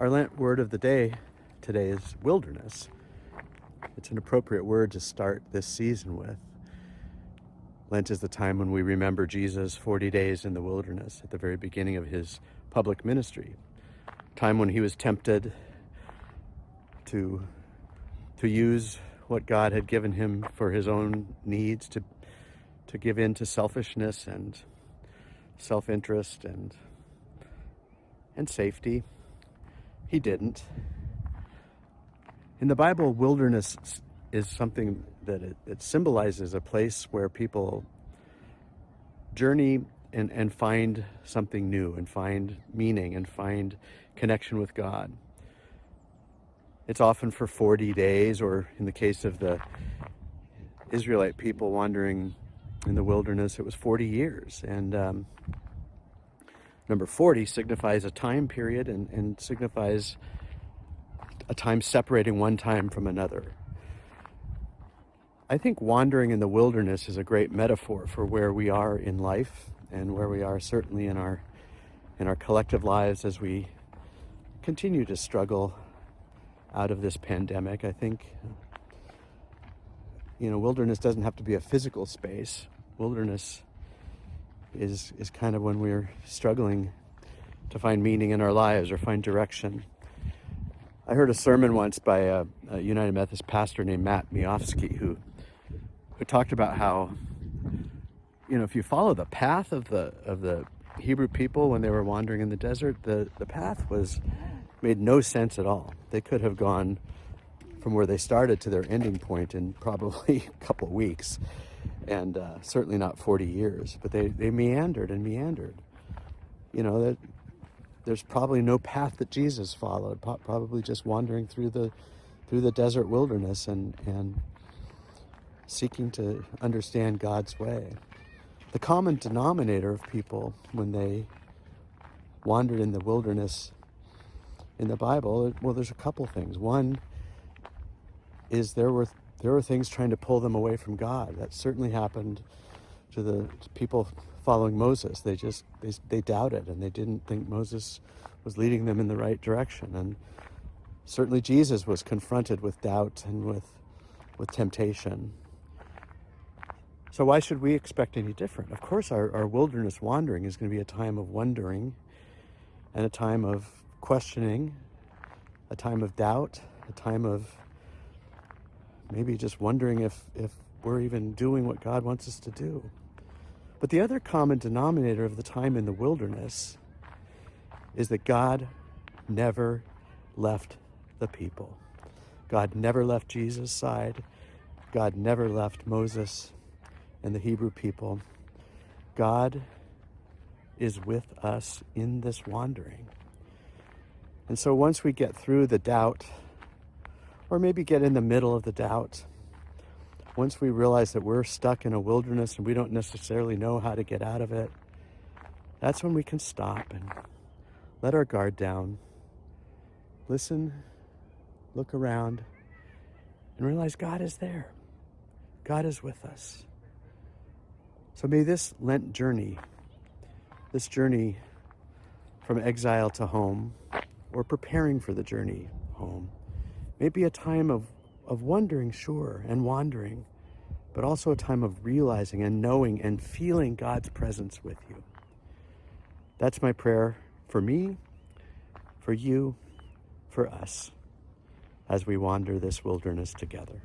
Our Lent word of the day today is wilderness. It's an appropriate word to start this season with. Lent is the time when we remember Jesus' 40 days in the wilderness at the very beginning of his public ministry. Time when he was tempted to use what God had given him for his own needs, to give in to selfishness and self-interest and safety. He didn't. In the Bible, wilderness is something that it symbolizes a place where people journey and find something new and find meaning and find connection with God. It's often for 40 days, or in the case of the Israelite people wandering in the wilderness, it was 40 years. And number 40 signifies a time period and signifies a time separating one time from another. I think wandering in the wilderness is a great metaphor for where we are in life and where we are certainly in our collective lives as we continue to struggle out of this pandemic. I think, wilderness doesn't have to be a physical space. Wilderness is kind of when we're struggling to find meaning in our lives or find direction. I heard a sermon once by a United Methodist pastor named Matt Miofsky who talked about how, if you follow the path of the Hebrew people when they were wandering in the desert, the path made no sense at all. They could have gone from where they started to their ending point in probably a couple of weeks, and certainly not 40 years. But they meandered and meandered. That there's probably no path that Jesus followed. Probably just wandering through the desert wilderness and seeking to understand God's way. The common denominator of people when they wandered in the wilderness in the Bible, well, there's a couple things. One is there were things trying to pull them away from God. That certainly happened to the people following Moses. They doubted, and they didn't think Moses was leading them in the right direction. And certainly Jesus was confronted with doubt and with temptation. So why should we expect any different? Of course, our wilderness wandering is going to be a time of wondering and a time of questioning, a time of doubt, a time of maybe just wondering if we're even doing what God wants us to do. But the other common denominator of the time in the wilderness is that God never left the people. God never left Jesus' side. God never left Moses and the Hebrew people. God is with us in this wandering. And so once we get through the doubt, or maybe get in the middle of the doubt, once we realize that we're stuck in a wilderness and we don't necessarily know how to get out of it, that's when we can stop and let our guard down, listen, look around, and realize God is there. God is with us. So may this Lent journey, this journey from exile to home, or preparing for the journey home, may be a time of wondering, sure, and wandering, but also a time of realizing and knowing and feeling God's presence with you. That's my prayer for me, for you, for us, as we wander this wilderness together.